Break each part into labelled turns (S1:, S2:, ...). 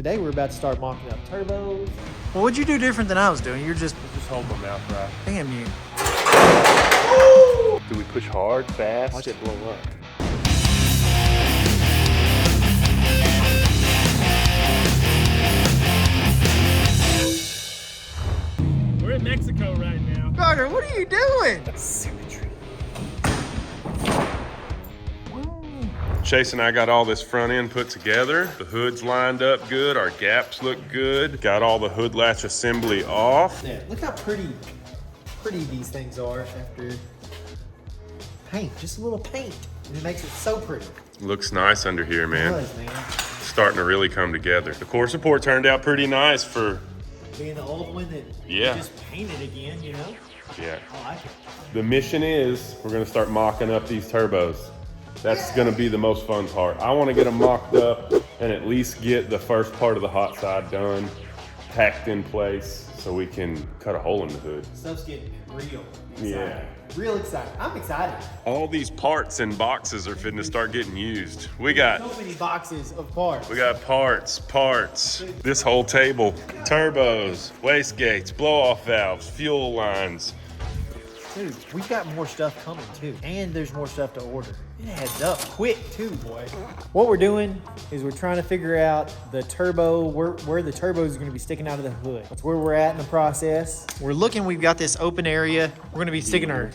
S1: Today we're about to start mocking up turbos.
S2: Well, what'd you do different than I was doing? You're just
S3: hold my mouth right.
S2: Damn you.
S3: Do we push hard, fast?
S1: Watch it blow up.
S3: We're in Mexico right now.
S2: Carter, what are you doing?
S1: Symmetry.
S3: Chase and I got all this front end put together. The hood's lined up good. Our gaps look good. Got all the hood latch assembly off.
S1: Yeah, look how pretty these things are after paint. Just a little paint. And it makes it so pretty.
S3: Looks nice under here, man.
S1: It does, man.
S3: Starting to really come together. The core support turned out pretty nice for...
S1: Being the old one that
S3: Yeah.
S1: just painted again, you know?
S3: Yeah.
S1: I like it.
S3: The mission is we're gonna start mocking up these turbos. That's gonna be the most fun part. I wanna get them mocked up and at least get the first part of the hot side done, packed in place, so we can cut a hole in the hood.
S1: Stuff's getting real exciting.
S3: Yeah.
S1: Real excited. I'm excited.
S3: All these parts and boxes are fitting to start getting used. We got
S1: So many boxes of parts.
S3: parts. This whole table, turbos, wastegates, blow-off valves, fuel lines.
S1: Dude, we've got more stuff coming too. And there's more stuff to order. It adds up quick too, boy. What we're doing is we're trying to figure out the turbo, where the turbo is gonna be sticking out of the hood. That's where we're at in the process.
S2: We're looking, we've got this open area. We're gonna be sticking our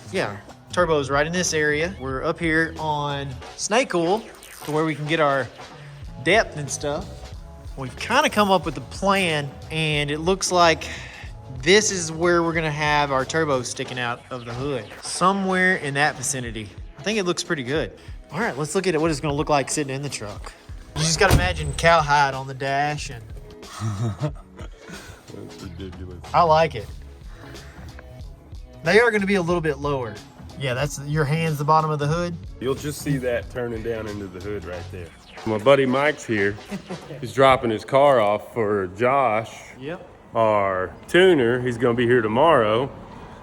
S2: turbos right in this area. We're up here on Snake Oil to where we can get our depth and stuff. We've kind of come up with a plan, and it looks like this is where we're gonna have our turbos sticking out of the hood. Somewhere in that vicinity. I think it looks pretty good. All right, let's look at what it's gonna look like sitting in the truck. You just gotta imagine cowhide on the dash, and
S3: That's ridiculous.
S2: I like it. They are gonna be a little bit lower. Yeah, that's your hand's the bottom of the hood.
S3: You'll just see that turning down into the hood right there. My buddy Mike's here. He's dropping his car off for Josh,
S2: Yep.
S3: our tuner. He's gonna be here tomorrow.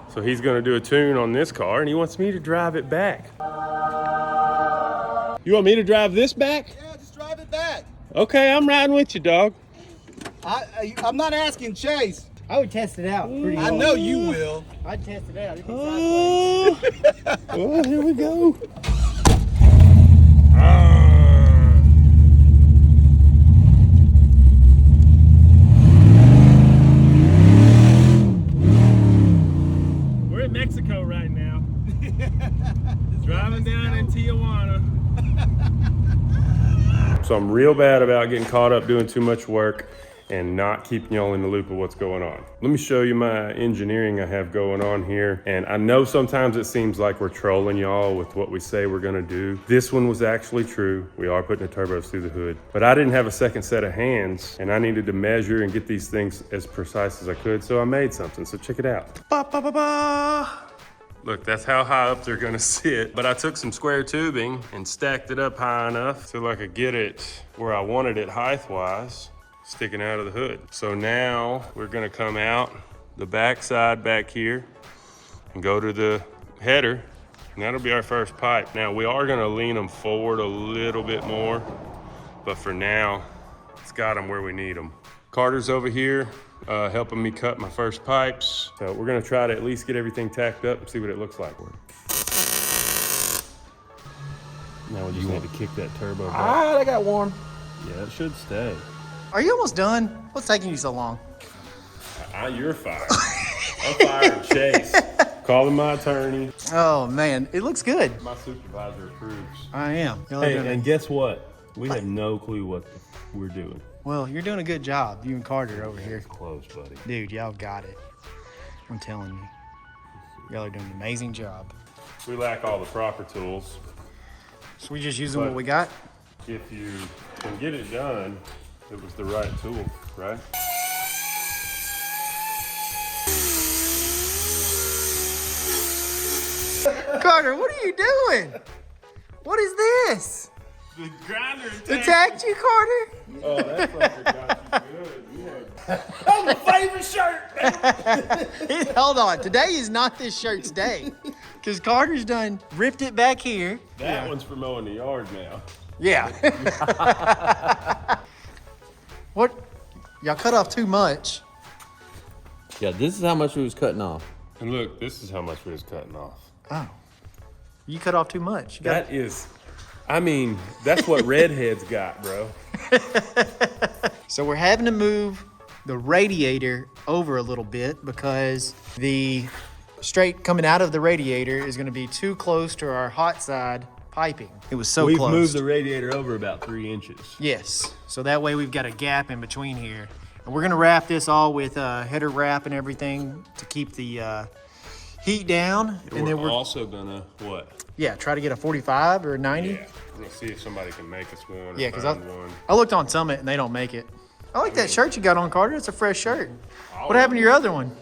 S3: So he's gonna do a tune on this car and he wants me to drive it back. You want me to drive this back?
S4: Yeah, just drive it back.
S3: Okay, I'm riding with you, dog.
S4: I'm not asking Chase.
S1: I would test it out pretty
S4: I
S1: hard.
S4: know you will.
S1: I'd test it out. It'd be sideways.
S3: Oh, here we go. We're in Mexico right now. Driving down in Tijuana. So I'm real bad about getting caught up doing too much work and not keeping y'all in the loop of what's going on. Let me show you my engineering I have going on here. And I know sometimes it seems like we're trolling y'all with what we say we're gonna do. This one was actually true. We are putting the turbos through the hood, but I didn't have a second set of hands and I needed to measure and get these things as precise as I could. So I made something, so check it out. Ba, ba, ba, ba. Look, that's how high up they're gonna sit. But I took some square tubing and stacked it up high enough so I could get it where I wanted it height-wise, sticking out of the hood. So now we're gonna come out the back side back here and go to the header, and that'll be our first pipe. Now we are gonna lean them forward a little bit more, but for now, it's got them where we need them. Carter's over here helping me cut my first pipes. So we're gonna try to at least get everything tacked up and see what it looks like. Now we just need to kick that turbo back.
S4: Alright, I got one.
S3: Yeah, it should stay.
S2: Are you almost done? What's taking you so long?
S3: You're fired. I'm firing Chase. Calling my attorney.
S2: Oh man, it looks good.
S3: My supervisor approves.
S2: I am.
S3: Hey, and guess what? We have no clue what we're doing.
S2: Well, you're doing a good job. You and Carter over here.
S3: Close, buddy.
S2: Dude, y'all got it. I'm telling you. Y'all are doing an amazing job.
S3: We lack all the proper tools.
S2: So we just using
S3: But-
S2: what we got?
S3: If you can get it done, it was the right tool, right?
S2: Carter, what are you doing? What is this?
S3: The grinder
S2: Attacked you, Carter?
S3: Oh, that fucker got you good.
S4: Oh, my favorite shirt.
S2: Hold on. Today is not this shirt's day. Because Carter's done ripped it back here.
S3: That one's for mowing the yard now.
S2: Yeah. What Y'all cut off too much.
S5: Yeah, this is how much we was cutting off.
S3: And look, this is how much we was cutting off.
S2: Oh. You cut off too much. You got...
S3: That is, I mean, that's what redheads got, bro.
S2: So we're having to move the radiator over a little bit because the straight coming out of the radiator is going to be too close to our hot side piping. It was so
S6: We've
S2: close.
S6: moved the radiator over about 3 inches.
S2: Yes. So that way we've got a gap in between here. And we're going to wrap this all with header wrap and everything to keep the heat down. And then
S3: we're also gonna, what?
S2: Yeah, try to get a 45 or a 90.
S3: Yeah, we're gonna see if somebody can make us one.
S2: Yeah, because
S3: one.
S2: I looked on Summit and they don't make it. I like that shirt you got on, Carter. It's a fresh shirt. What happened to your other one?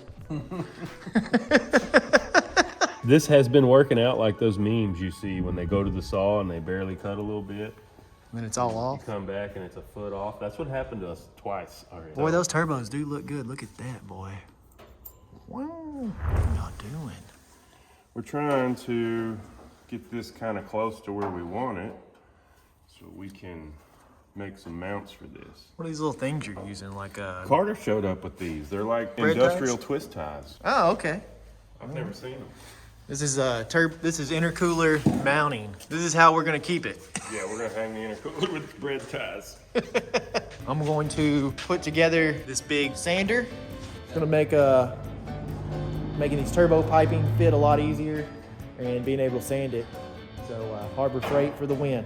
S6: This has been working out like those memes you see when they go to the saw and they barely cut a little bit.
S2: And then it's all off.
S6: Come back and it's a foot off. That's what happened to us twice already.
S2: Boy, those turbos do look good. Look at that, boy. Wow. What are y'all doing?
S3: We're trying to get this kind of close to where we want it so we can make some mounts for this.
S2: What are these little things you're using? Like
S3: Carter showed up with these. They're like
S2: Bread
S3: industrial
S2: ties?
S3: twist ties.
S2: Oh, okay.
S3: I've never seen them.
S2: This is this is intercooler mounting. This is how we're gonna keep it.
S3: Yeah, we're gonna hang the intercooler with bread ties.
S2: I'm going to put together this big sander. It's gonna make making these turbo piping fit a lot easier and being able to sand it. So Harbor Freight for the win.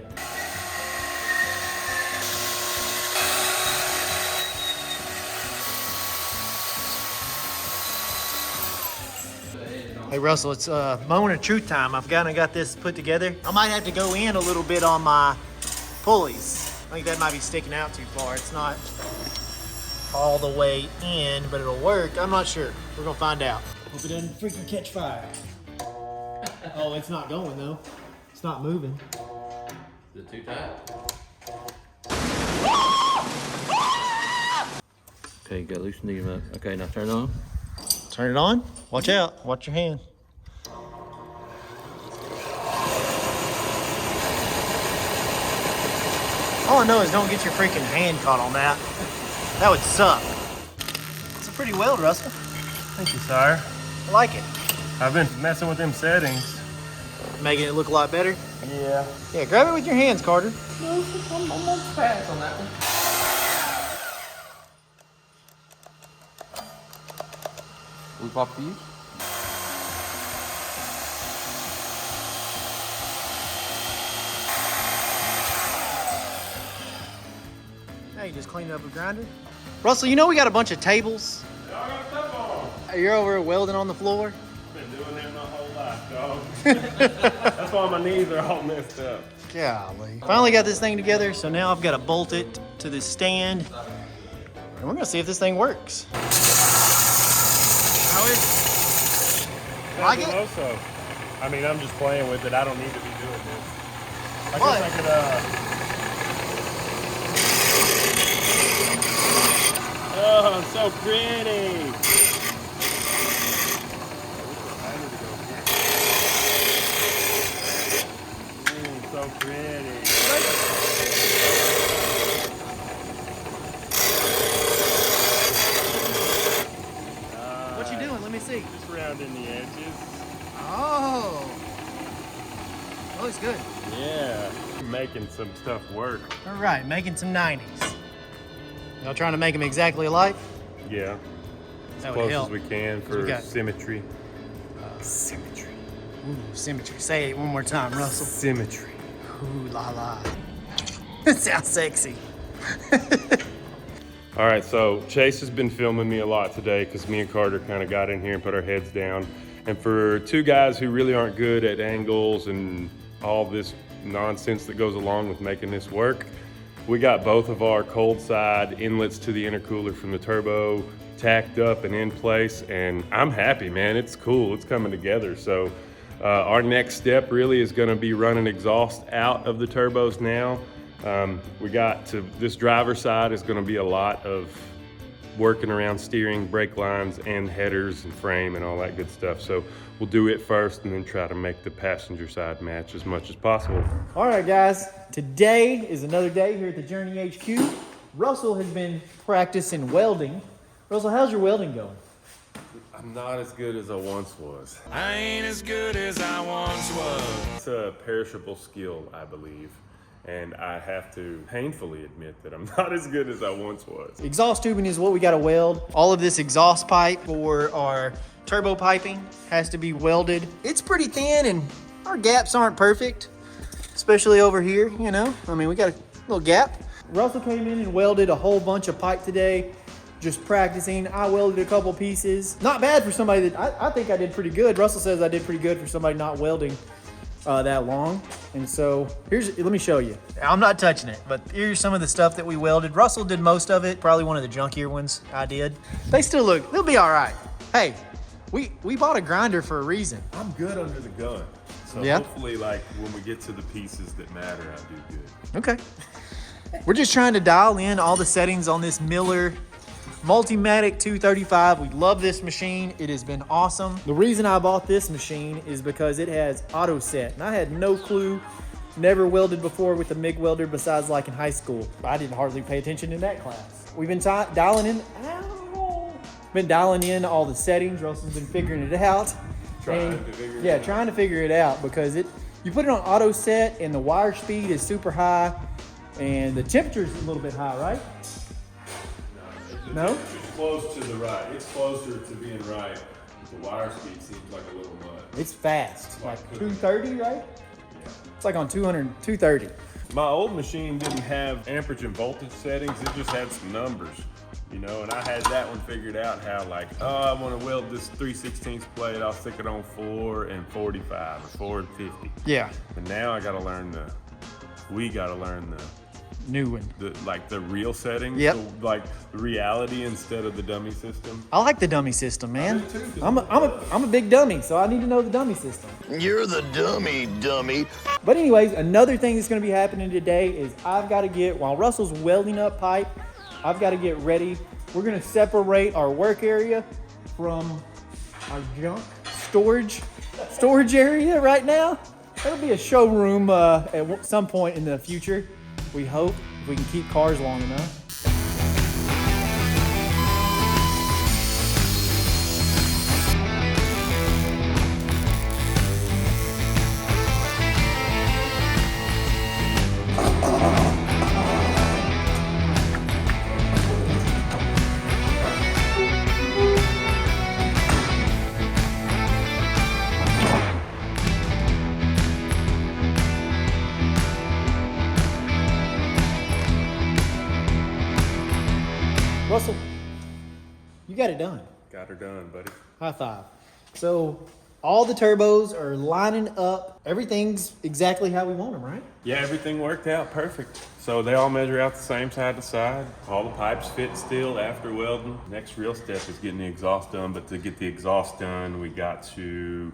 S2: Hey Russell, it's moment of truth time. I've kind of got this put together. I might have to go in a little bit on my pulleys. I think that might be sticking out too far. It's not all the way in, but it'll work. I'm not sure. We're gonna find out. Hope it doesn't freaking catch fire. Oh, it's not going though. It's not moving.
S5: Is it too tight? Okay, you got loosen the up. Okay, now turn it on.
S2: Turn it on. Watch out. Watch your hand. All I know is don't get your freaking hand caught on that. That would suck. It's a pretty weld, Russell.
S3: Thank you, sire.
S2: I like it.
S3: I've been messing with them settings.
S2: Making it look a lot better.
S3: Yeah.
S2: Yeah, grab it with your hands, Carter.
S5: Pass on that one. We pop these?
S2: Hey, just clean up a grinder. Russell, you know we got a bunch of tables. You're over welding on the floor.
S3: Been doing that my whole life, dog. That's why my knees are all messed up.
S2: Golly. Finally got this thing together, so now I've got to bolt it to this stand. And we're gonna see if this thing works. How is it? Like it?
S3: Also, I mean, I'm just playing with it. I don't need to be doing this. I
S2: What?
S3: guess I could, Oh, so pretty. So pretty.
S2: What you doing? Let me see.
S3: Just rounding the edges.
S2: Oh. Looks good.
S3: Yeah. Making some stuff work.
S2: All right, making some 90s. Y'all trying to make them exactly alike?
S3: Yeah.
S2: That would
S3: Close
S2: help.
S3: as we can
S2: we
S3: for
S2: got-
S3: symmetry. Symmetry.
S2: Ooh, symmetry. Say it one more time, Russell.
S3: Symmetry.
S2: Ooh la la. That sounds sexy.
S3: All right, so Chase has been filming me a lot today because me and Carter kind of got in here and put our heads down. And for two guys who really aren't good at angles and all this nonsense that goes along with making this work, we got both of our cold side inlets to the intercooler from the turbo tacked up and in place, and I'm happy, man. It's cool. It's coming together. So our next step really is going to be running exhaust out of the turbos now. We got to this driver's side is going to be a lot of working around steering, brake lines, and headers and frame and all that good stuff. So we'll do it first and then try to make the passenger side match as much as possible.
S2: All right, guys. Today is another day here at the Journey HQ.
S1: Russell has been practicing welding. Russell, how's your welding going?
S3: I'm not as good as I once was.
S7: I ain't as good as I once was.
S3: It's a perishable skill, I believe. And I have to painfully admit that I'm not as good as I once was.
S1: Exhaust tubing is what we got to weld.
S2: All of this exhaust pipe for our turbo piping has to be welded. It's pretty thin and our gaps aren't perfect, especially over here, you know. I mean, we got a little gap.
S1: Russell came in and welded a whole bunch of pipe today, just practicing. I welded a couple pieces. Not bad for somebody that, I think I did pretty good. Russell says I did pretty good for somebody not welding that long. And so let me show you.
S2: I'm not touching it, but here's some of the stuff that we welded. Russell did most of it, probably one of the junkier ones I did. They still look, they'll be all right. Hey, we bought a grinder for a reason.
S3: I'm good under the gun. So
S2: Yeah.
S3: hopefully, like, when we get to the pieces that matter, I do good.
S2: Okay. We're just trying to dial in all the settings on this Miller Multimatic 235. We love this machine. It has been awesome.
S1: The reason I bought this machine is because it has auto set, and I had no clue, never welded before with a MIG welder besides like in high school. I didn't hardly pay attention in that class. We've been dialing in all the settings. Russell's been figuring it out.
S3: Trying
S1: to figure it out because you put it on auto set and the wire speed is super high and the temperature's a little bit high, right? No?
S3: It's close to the right. It's closer to being right. The wire speed seems like a little mud.
S1: It's fast, like 230, right? It's like on 230.
S3: My old machine didn't have amperage and voltage settings. It just had some numbers, you know, and I had that one figured out how, like, oh, I want to weld this 3/16 plate. I'll stick it on 4 and 45 or 4 and 50.
S2: Yeah.
S3: But now we got to learn the
S2: New one.
S3: the real settings.
S2: Yep.
S3: So, like the reality instead of the dummy system.
S2: I like the dummy system, man.
S1: I'm a big dummy, so I need to know the dummy system.
S7: You're the dummy.
S1: But anyways, another thing that's going to be happening today is while Russell's welding up pipe, I've got to get ready. We're going to separate our work area from our junk storage area right now. It'll be a showroom at some point in the future, we hope, if we can keep cars long enough. Russell, you got it done.
S3: Got her done, buddy.
S1: High five. So all the turbos are lining up. Everything's exactly how we want them, right?
S3: Yeah, everything worked out perfect. So they all measure out the same side to side. All the pipes fit still after welding. Next real step is getting the exhaust done, but to get the exhaust done, we got to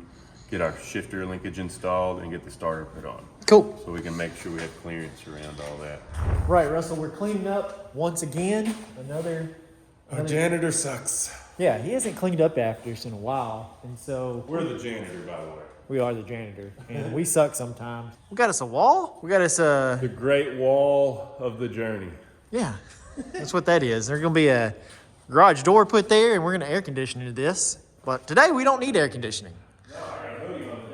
S3: get our shifter linkage installed and get the starter put on.
S2: Cool.
S3: So we can make sure we have clearance around all that.
S1: Right, Russell, we're cleaning up once again.
S3: Our janitor sucks.
S1: Yeah, he hasn't cleaned up after us in a while. And so
S3: We're the janitor, by the way.
S1: we are the janitor. And we suck sometimes.
S2: We got us a wall. We got us a,
S3: The Great Wall of the Journey.
S2: yeah, that's what that is. There's going to be a garage door put there and we're going to air condition this. But today we don't need air conditioning.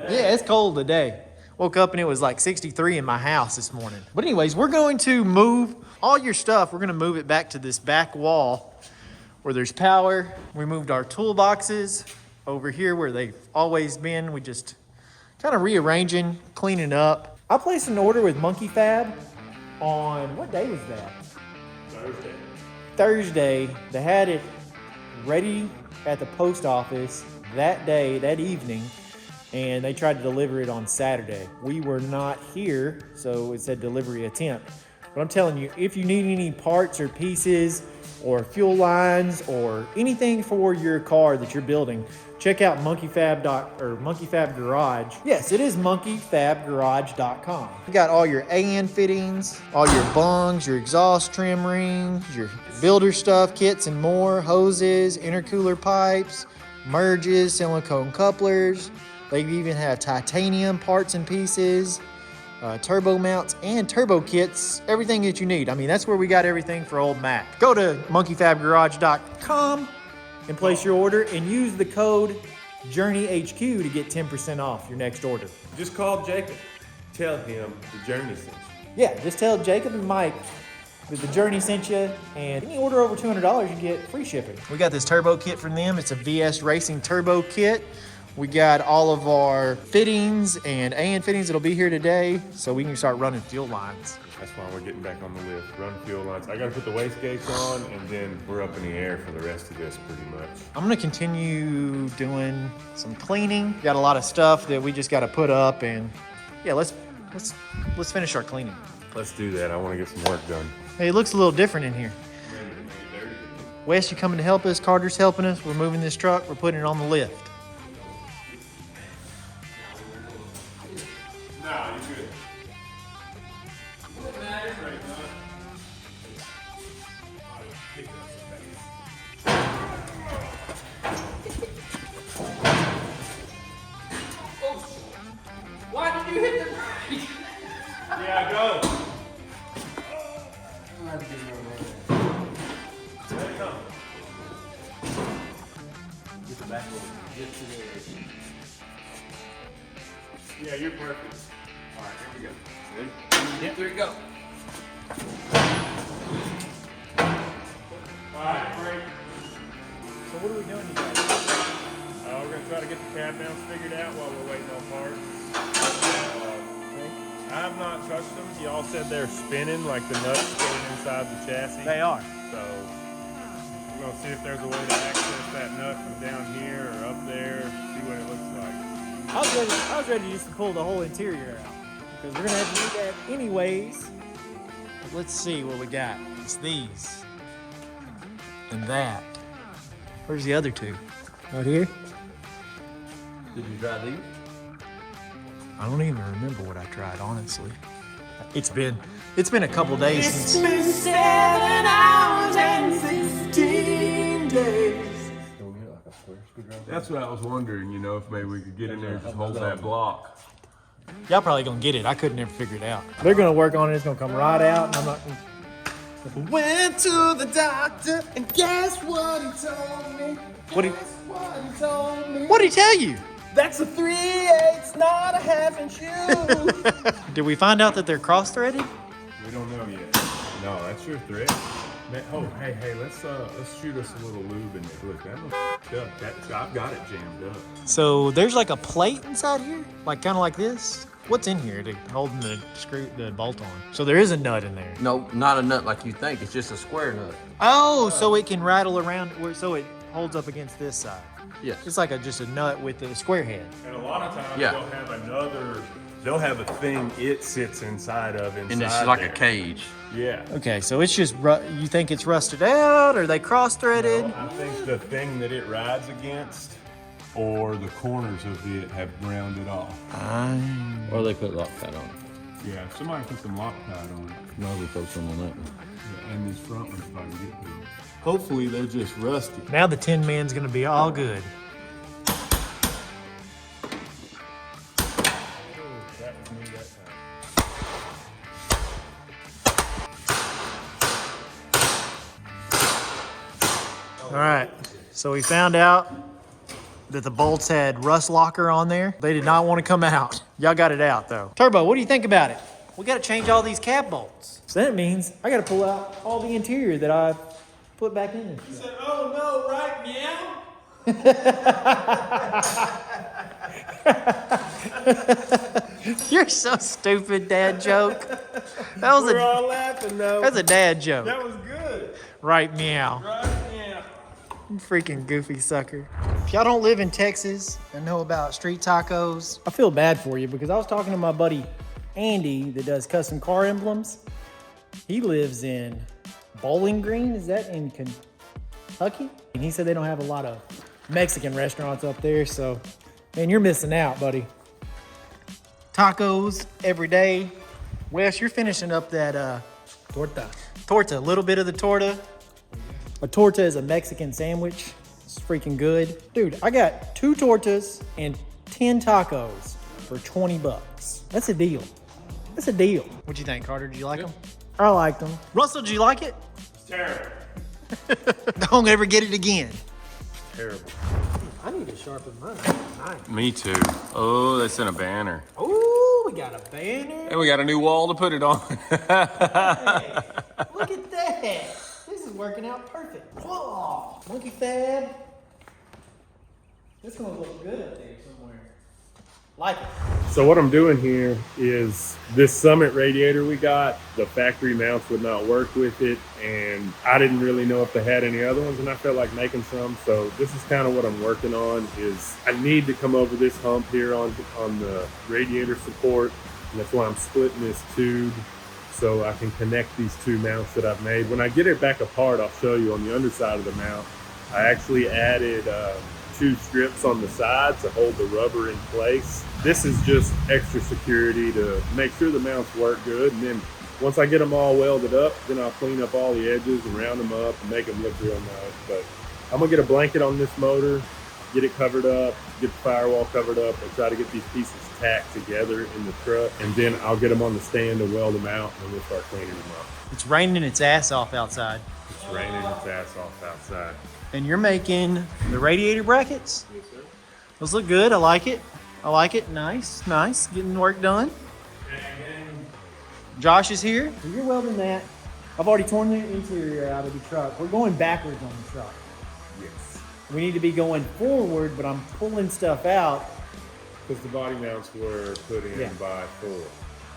S2: Yeah, it's cold today. Woke up and it was like 63 in my house this morning. But anyways, we're going to move all your stuff. We're going to move it back to this back wall where there's power. We moved our toolboxes over here where they've always been. We just kind of rearranging, cleaning up.
S1: I placed an order with Monkey Fab on, what day was that? Thursday. They had it ready at the post office that day, that evening, and they tried to deliver it on Saturday. We were not here, so it said delivery attempt. But I'm telling you, if you need any parts or pieces or fuel lines or anything for your car that you're building, check out Monkeyfab Garage. Yes, it is monkeyfabgarage.com.
S2: You got all your AN fittings, all your bungs, your exhaust trim rings, your builder stuff, kits and more, hoses, intercooler pipes, merges, silicone couplers. They even have titanium parts and pieces. turbo mounts, and turbo kits, everything that you need. I mean, that's where we got everything for old Mac. Go to monkeyfabgarage.com and place your order and use the code JourneyHQ to get 10% off your next order.
S3: Just call Jacob. Tell him the Journey sent you.
S1: Yeah, just tell Jacob and Mike that the Journey sent you, and any order over $200, you get free shipping.
S2: We got this turbo kit from them. It's a VS Racing turbo kit. We got all of our fittings and AN fittings that'll be here today, so we can start running fuel lines.
S3: That's why we're getting back on the lift. Run fuel lines. I gotta put the wastegates on, and then we're up in the air for the rest of this pretty much.
S2: I'm gonna continue doing some cleaning. Got a lot of stuff that we just gotta put up, and yeah, let's finish our cleaning.
S3: Let's do that. I wanna get some work done.
S2: Hey, it looks a little different in here. Wes, you coming to help us? Carter's helping us. We're moving this truck. We're putting it on the lift.
S3: Nah, you're good.
S5: Why did you hit the brake?
S3: Yeah, go. Yeah, you're perfect. All right, here we go. Ready?
S5: Yep, there you go.
S3: All right, break.
S1: So what are we doing, you guys?
S3: We're gonna try to get the cab mounts figured out while we're waiting on parts. I've not touched them. Y'all said they're spinning, like the nuts spinning inside the chassis.
S1: They are.
S3: So we're gonna see if there's a way to access that nut from down here or up there, see what it looks like.
S1: I was ready just to pull the whole interior out, because we're gonna have to do that anyways.
S2: Let's see what we got. It's these. And that. Where's the other two?
S1: Right here.
S5: Did you try these?
S2: I don't even remember what I tried, honestly. It's been a couple days since.
S7: It's been 7 hours and 15 days.
S3: That's what I was wondering, you know, if maybe we could get in there and just hold that block.
S2: Y'all probably gonna get it. I couldn't ever figure it out.
S1: They're gonna work on it. It's gonna come right out, and I'm not.
S4: Went to the doctor and guess what he told me?
S2: What did
S4: What he told me?
S2: he tell you?
S4: That's a 3/8, not a half-inch shoe.
S2: Did we find out that they're cross-threaded?
S3: We don't know yet. No, that's your thread. Man, oh, hey, let's shoot us a little lube in there. Look, that looks up. I've got it jammed up.
S2: So there's like a plate inside here, like kind of like this. What's in here to holding the bolt on? So there is a nut in there.
S5: No, not a nut like you think. It's just a square nut.
S2: Oh, so it can rattle around, so it holds up against this side.
S5: Yes.
S2: It's like just a nut with a square head.
S3: And a lot of times
S5: Yeah.
S3: they'll have a thing it sits inside of inside
S5: And it's like
S3: there.
S5: a cage.
S3: Yeah.
S2: Okay, so it's just, you think it's rusted out, or they cross-threaded?
S3: I think the thing that it rides against or the corners of it have rounded off.
S5: Or they put Loctite on it.
S3: Yeah, somebody put some Loctite on it.
S5: No, we put some on that one.
S3: Yeah, and these front ones probably get to it. Hopefully they're just rusty.
S2: Now the Tin Man's gonna be all good.
S3: That was me that time.
S2: All right, so we found out that the bolts had rust locker on there. They did not want to come out. Y'all got it out though. Turbo, what do you think about it? We gotta change all these cap bolts.
S1: So that means I gotta pull out all the interior that I put back in there.
S4: said, oh no, right, meow?
S2: You're so stupid, dad joke. That was
S3: We're all laughing though.
S2: that's a dad joke.
S3: That was good.
S2: Right, meow.
S3: Right, yeah.
S2: You freaking goofy sucker. If y'all don't live in Texas and know about street tacos,
S1: I feel bad for you because I was talking to my buddy Andy that does custom car emblems. He lives in Bowling Green. Is that in Kentucky? And he said they don't have a lot of Mexican restaurants up there. So, man, you're missing out, buddy.
S2: tacos every day. Wes, you're finishing up that torta, a little bit of the torta.
S1: A torta is a Mexican sandwich. It's freaking good. Dude, I got 2 tortas and 10 tacos for $20. That's a deal. It's a deal.
S2: What'd you think, Carter? Did you like them?
S1: I liked them.
S2: Russell, did you like it?
S3: It's terrible.
S2: Don't ever get it again.
S3: Terrible.
S1: I need to sharpen mine. Nice.
S3: Me too. Oh, they sent a banner.
S1: Ooh, we got a banner.
S3: And we got a new wall to put it on.
S1: Hey, look at that. This is working out perfect. Whoa. Monkey Fab. This is gonna look good up there somewhere. Like it.
S3: So what I'm doing here is this Summit radiator we got, the factory mounts would not work with it, and I didn't really know if they had any other ones, and I felt like making some. So this is kind of what I'm working on. Is I need to come over this hump here on the radiator support, and that's why I'm splitting this tube so I can connect these two mounts that I've made. When I get it back apart, I'll show you on the underside of the mount. I actually added two strips on the side to hold the rubber in place. This is just extra security to make sure the mounts work good, and then once I get them all welded up, then I'll clean up all the edges and round them up and make them look real nice. But I'm gonna get a blanket on this motor, get it covered up, get the firewall covered up, and try to get these pieces tacked together in the truck, and then I'll get them on the stand and weld them out, and we'll start cleaning them up.
S2: It's raining its ass off outside.
S3: It's raining its ass off outside.
S2: And you're making the radiator brackets?
S3: Yes, sir.
S2: Those look good. I like it. I like it. Nice, nice. Getting work done. Josh is here.
S1: So you're welding that. I've already torn the interior out of the truck. We're going backwards on the truck.
S3: Yes.
S1: We need to be going forward, but I'm pulling stuff out.
S3: Because the body mounts were put in
S1: Yeah.
S3: by Ford.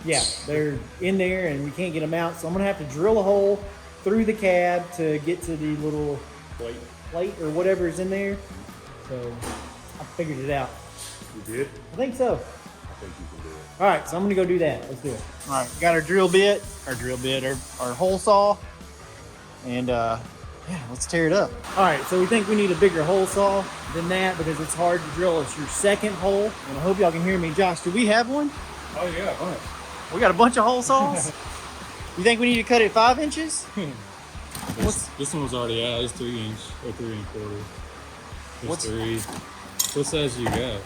S1: Yeah, they're in there and we can't get them out. So I'm gonna have to drill a hole through the cab to get to the little plate or whatever is in there. So I figured it out.
S3: You did?
S1: I think so.
S3: I think you can do it.
S1: All right, so I'm gonna go do that. Let's do it.
S2: All right, got our drill bit, our hole saw, and yeah, let's tear it up.
S1: All right, so we think we need a bigger hole saw than that because it's hard to drill. It's your second hole, and I hope y'all can hear me. Josh, do we have one?
S3: Oh yeah.
S2: We got a bunch of hole saws. You think we need to cut it 5 inches?
S6: This one was already out. It's 3 inch or 3 1/4. It's
S2: What's-
S6: 3. What size do you got?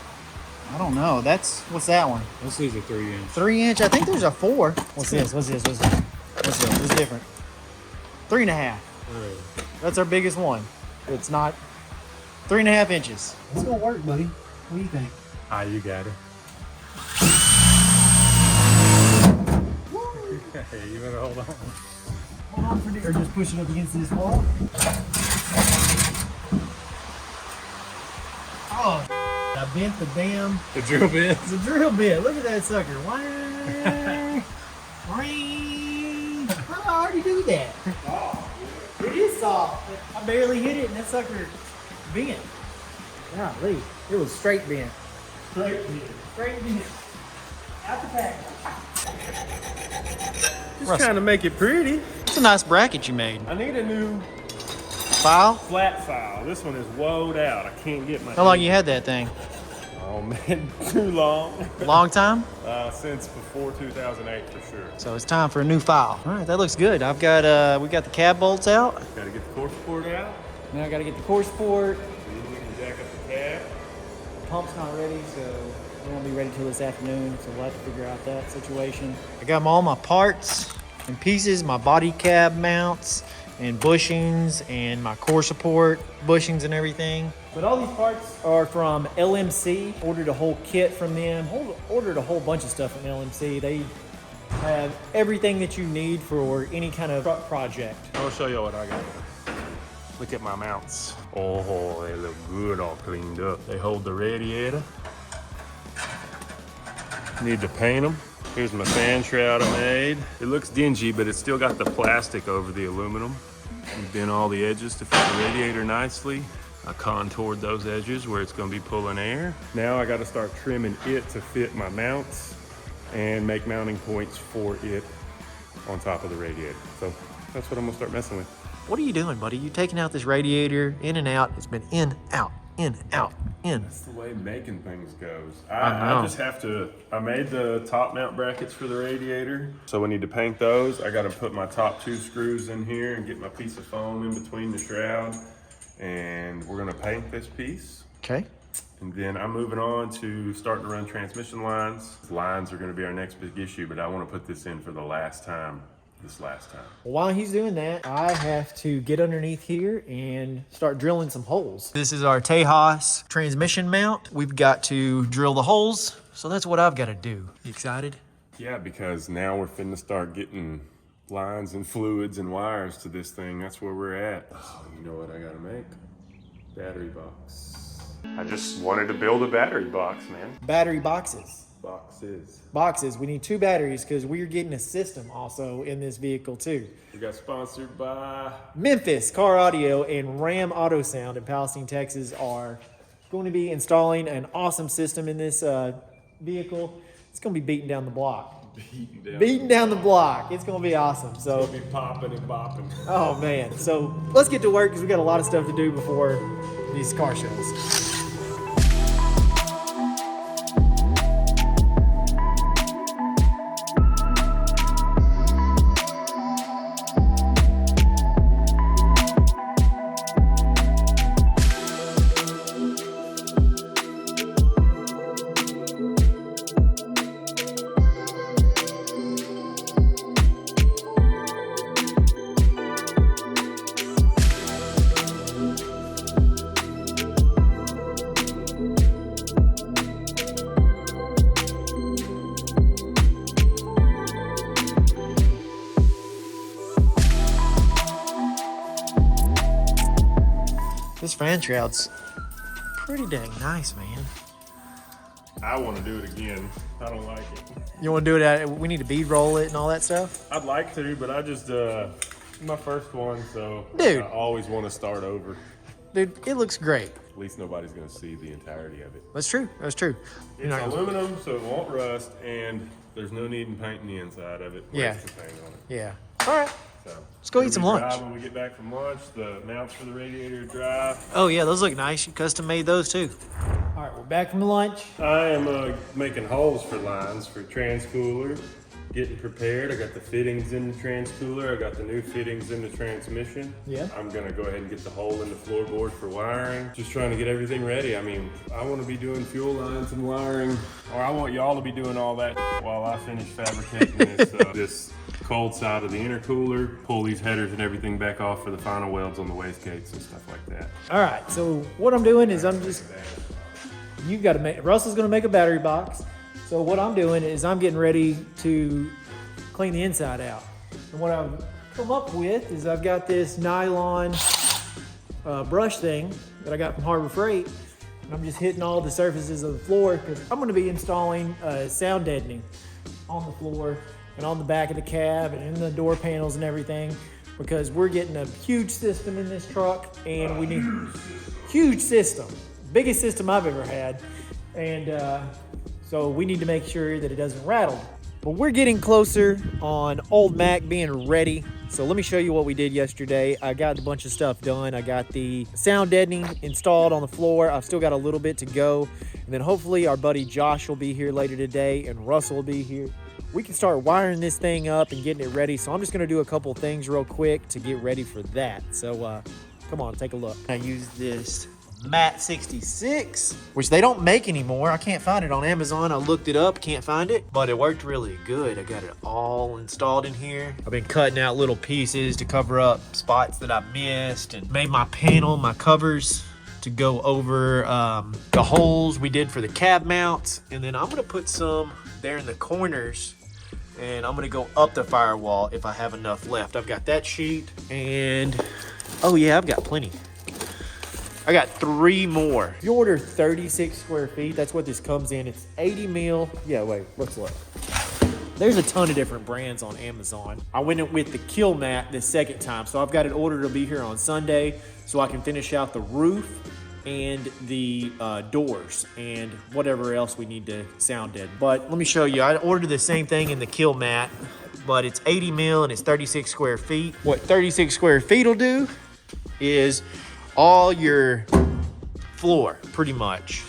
S2: I don't know. What's that one?
S6: Most of these are 3 inch.
S2: 3 inch. I think there's a 4. What's this? What's this? What's different? 3.5.
S6: Alright.
S2: That's our biggest one. It's not 3.5 inches.
S1: It's gonna work, buddy. What do you think?
S3: Ah, you got it.
S6: Hey, you better hold on.
S1: Hold on for or just push it up against this wall. Oh, I bent the damn
S6: The drill bit.
S1: the drill bit. Look at that sucker. Wah, wah. How did I already do that? It is soft. I barely hit it and that sucker bent. Golly, it was straight bent. Straight bent. Straight bent. Out the pack.
S3: Just trying to make it pretty.
S2: It's a nice bracket you made.
S3: I need a new
S2: File?
S3: flat file. This one is woed out. I can't get my.
S2: How long you had that thing?
S3: Oh man, too long.
S2: Long time?
S3: Since before 2008 for sure.
S2: So it's time for a new file. All right, that looks good. I've got we got the cab bolts out.
S3: Got to get the core support out.
S1: Now I gotta get the core support.
S3: Then we can jack up the cab.
S1: Pump's not ready, so it won't be ready till this afternoon. So we'll have to figure out that situation.
S2: I got all my parts and pieces, my body cab mounts and bushings and my core support bushings and everything.
S1: But all these parts are from LMC. Ordered a whole kit from them. Ordered a whole bunch of stuff from LMC. They have everything that you need for any kind of truck project.
S3: I'll show you what I got. Look at my mounts. Oh, they look good all cleaned up. They hold the radiator. Need to paint them. Here's my fan shroud I made. It looks dingy, but it's still got the plastic over the aluminum. I've bent all the edges to fit the radiator nicely. I contoured those edges where it's gonna be pulling air. Now I gotta start trimming it to fit my mounts and make mounting points for it on top of the radiator. So that's what I'm gonna start messing with.
S2: What are you doing, buddy? You taking out this radiator in and out. It's been in, out, in, out, in.
S3: That's the way making things goes.
S2: I know.
S3: I just have to, I made the top mount brackets for the radiator. So we need to paint those. I gotta put my top 2 screws in here and get my piece of foam in between the shroud. And we're gonna paint this piece.
S2: Okay.
S3: And then I'm moving on to starting to run transmission lines. Lines are gonna be our next big issue, but I wanna put this in for the last time, this last time.
S1: While he's doing that, I have to get underneath here and start drilling some holes.
S2: This is our Tejas transmission mount. We've got to drill the holes, so that's what I've got to do. You excited?
S3: Yeah, because now we're finna start getting lines and fluids and wires to this thing. That's where we're at. Oh, you know what I gotta make? Battery box. I just wanted to build a battery box, man.
S1: Battery boxes.
S3: Boxes.
S1: We need 2 batteries because we're getting a system also in this vehicle too.
S3: We got sponsored by
S1: Memphis Car Audio and Ram Auto Sound in Palestine, Texas are going to be installing an awesome system in this vehicle. It's going to be beating down the block. Beating down the block. It's going to be awesome. So
S3: We'll be popping and bopping.
S1: oh man. So let's get to work because we got a lot of stuff to do before these car shows.
S2: This fan shroud's pretty dang nice, man.
S3: I want to do it again. I don't like it.
S2: You want to do it? We need to bead roll it and all that stuff.
S3: I'd like to, but I just my first one, so
S2: Dude.
S3: I always want to start over.
S2: Dude, it looks great.
S3: At least nobody's gonna see the entirety of it.
S2: That's true. That's true. You're
S3: It's
S2: not gonna-
S3: aluminum, so it won't rust, and there's no need in painting the inside of it.
S2: Yeah.
S3: Waste the paint on it.
S2: Yeah. All right.
S3: So
S2: Let's go eat
S3: it'll
S2: some
S3: be
S2: lunch.
S3: dry when we get back from lunch, the mounts for the radiator dry.
S2: Oh yeah, those look nice. You custom made those too.
S1: All right, we're back from lunch.
S3: I am making holes for lines for transcooler, getting prepared. I got the fittings in the transcooler. I got the new fittings in the transmission.
S1: Yeah.
S3: I'm gonna go ahead and get the hole in the floorboard for wiring. Just trying to get everything ready. I mean, I want to be doing fuel lines and wiring, or I want y'all to be doing all that while I finish fabricating this this cold side of the intercooler, pull these headers and everything back off for the final welds on the wastegates and stuff like that.
S1: All right, so what I'm doing is you got to make, Russell's going to make a battery box. So what I'm doing is I'm getting ready to clean the inside out. And what I've come up with is I've got this nylon brush thing that I got from Harbor Freight. And I'm just hitting all the surfaces of the floor because I'm going to be installing sound deadening on the floor and on the back of the cab and in the door panels and everything, because we're getting a huge system in this truck and we need huge system, biggest system I've ever had. And so we need to make sure that it doesn't rattle. But we're getting closer on old Mac being ready. So let me show you what we did yesterday. I got a bunch of stuff done. I got the sound deadening installed on the floor. I've still got a little bit to go. And then hopefully our buddy Josh will be here later today and Russell will be here. We can start wiring this thing up and getting it ready. So I'm just gonna do a couple things real quick to get ready for that. So come on, take a look.
S2: I use this Matte 66, which they don't make anymore. I can't find it on Amazon. I looked it up, can't find it, but it worked really good. I got it all installed in here. I've been cutting out little pieces to cover up spots that I missed and made my panel, my covers to go over the holes we did for the cab mounts. And then I'm gonna put some there in the corners and I'm gonna go up the firewall if I have enough left. I've got that sheet and, oh yeah, I've got plenty. I got 3 more.
S1: If you order 36 square feet, that's what this comes in. It's 80 mil. Yeah, wait, let's look. There's a ton of different brands on Amazon. I went with the Kill Mat this second time. So I've got it ordered to be here on Sunday so I can finish out the roof and the doors and whatever else we need to sound deaden.
S2: But let me show you. I ordered the same thing in the Kill Mat, but it's 80 mil and it's 36 square feet. What 36 square feet will do is all your floor, pretty much.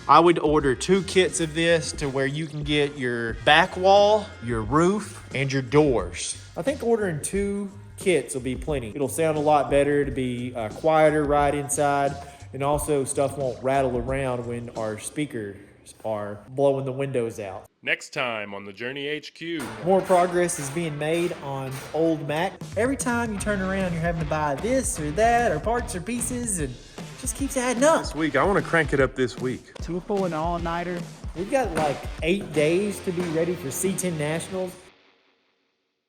S2: I would order 2 kits of this to where you can get your back wall, your roof, and your doors.
S1: I think ordering 2 kits will be plenty. It'll sound a lot better to be quieter right inside. And also stuff won't rattle around when our speakers are blowing the windows out.
S3: Next time on the Journey HQ.
S1: More progress is being made on old Mac. Every time you turn around, you're having to buy this or that or parts or pieces, and it just keeps adding up.
S3: This week, I want to crank it up this week.
S8: Two for an all-nighter.
S1: We've got like 8 days to be ready for C10 Nationals,